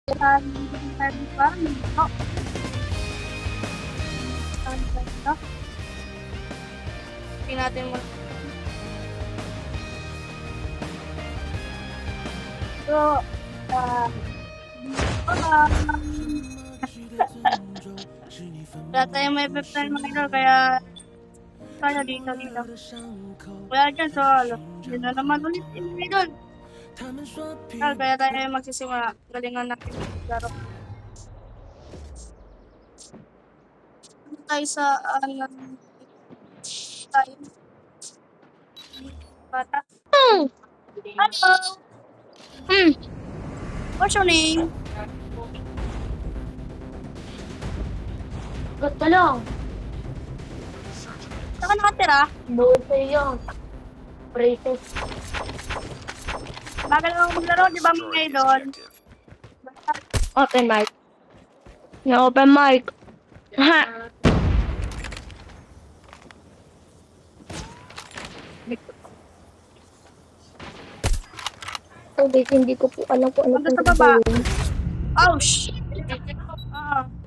Tingnan natin mo. So, wala tayong may peptide mga idol, kaya tayo dito. Kaya dyan, so, yun na naman ulit yung mga idol. Kaya tayo magsisimula. Galingan natin laro. Tayo sa, tayo. Bata. Hello! What's your name? Ba't ka lang? Saan ka nakatira? Doon sa iyo. Braces. Bagal ako maglaro, di ba mga idol? Open mic. No open mic. Ha! Hindi ko po alam kung ano Hanggang sa pong baba. gagawin. Ouch!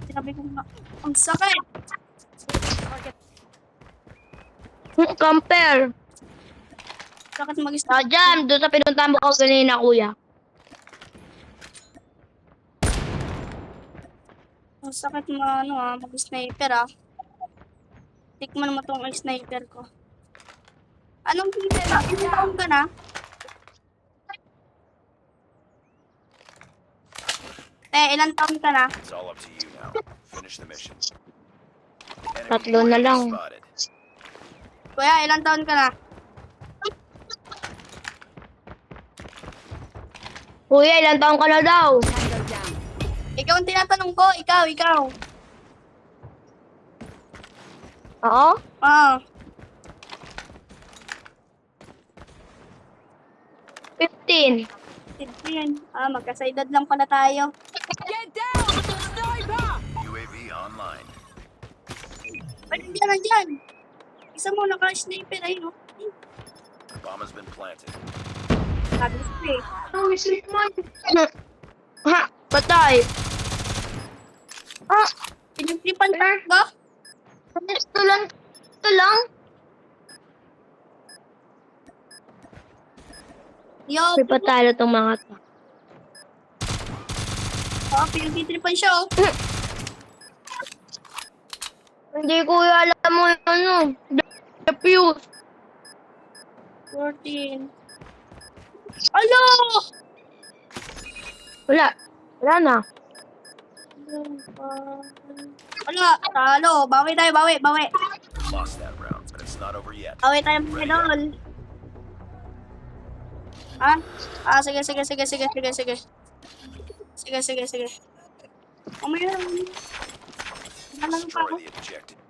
Sinabi ko nga. Ang sakit! Compare. Sakit mag-stop. Dyan, doon sa pinuntahan mo ko kanina, kuya. Ang sakit mag-sniper Tikman mo tong sniper ko. Anong pinila? Ilang taon ka na? Ilang taon ka na? It's all up to you now. Finish the mission. Tatlo na lang. Spotted. Kuya, ilang taon ka na? Kuya, ilang taong ka na daw? Ikaw ang tinatanong ko. Ikaw. Oo? Oo. 15. 15. Magkasaydad lang pala tayo. UAV online. Ay, nandiyan. Isa mo, naka-sniper ayun. The bomb has been planted. Sabi ko eh. Ha! Patay! Ah! Pinagtripan ka? Ito lang. Yo, May patalo tong mga to. pinagtripan siya Hindi kuya alam mo yung ano. Defuse. 14. Alo! Wala na. Wala, talo. Bawi tayo. Lost that round, but it's not over yet. Bawi tayo mga idol. Sige. Sige. Umaya lang. Nalang pa ako. Destroy the objective.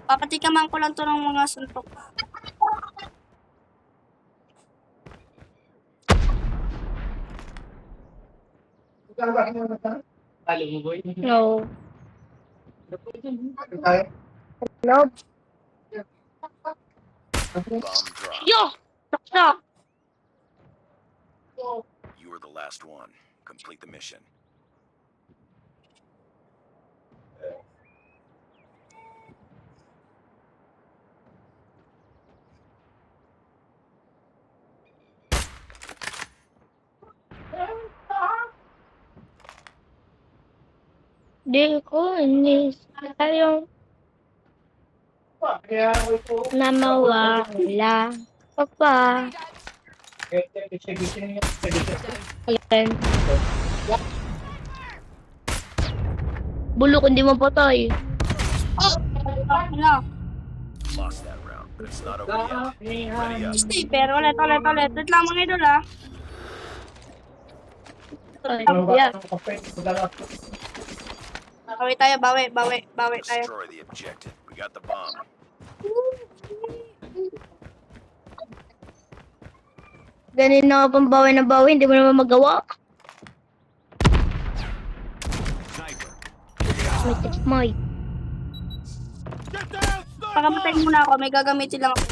Papatikaman ko lang to ng mga suntok. No. Hello? Bomb drop. Yo! Saksak! You are the last one. Complete the mission. Di ko inis tayong na mawala ka pa. Ayan. Bulok hindi mo patay. Ano? Lost that round, but it's not over yet. Ready up. Sniper. Ulit. Wait lang mga idol Yeah. Bawi tayo. Destroy the objective. We got the bomb. Ganun na pang bawi na bawi, hindi mo naman magawa. May Pakamatay muna ako. May gagamitin lang ako.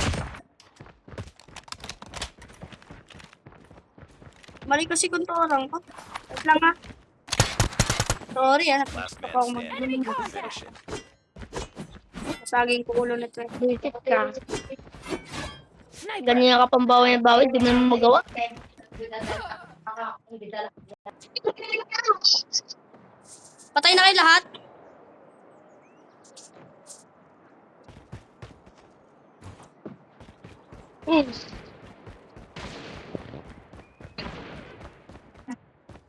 Mali kasi kung to orang ko. Wait lang ha. Sorry ah. Last Gusto man ko akong standing. mag- Finish it. Saging ko ulo nito eh. Bullshit ka. Ganyan ka pang bawi na bawi, di mo naman magawa. Patay na kayo lahat?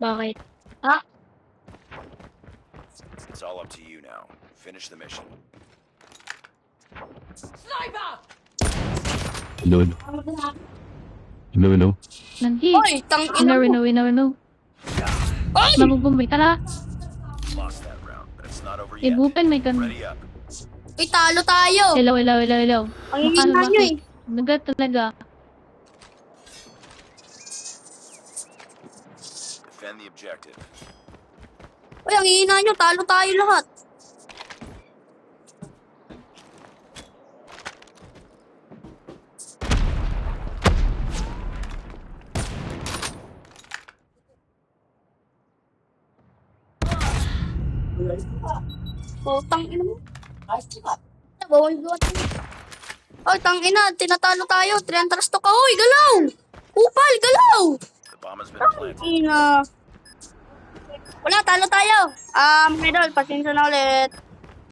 Bakit? Ha? It's all up to you now. Finish the mission. Hello, hello. Hello, hello. Nanti. Oy, tang ina mo. Wino. Oy! Mabubumbay ka na. Lost that round, but it's not over yet. Ibupen may kan. Ready up. Uy, talo tayo. Hello. Ang hihina nyo eh. Naga talaga. Defend the objective. Uy, ang hihina nyo. Talo tayo lahat. Oh, tang ina mo. Bawal buwan. Oy, tang ina. Tinatalo tayo. 300 to ka. Uy, galaw! Upal, galaw! The bomb has been planted. Ina. Wala, talo tayo. Idol, pasensya na ulit.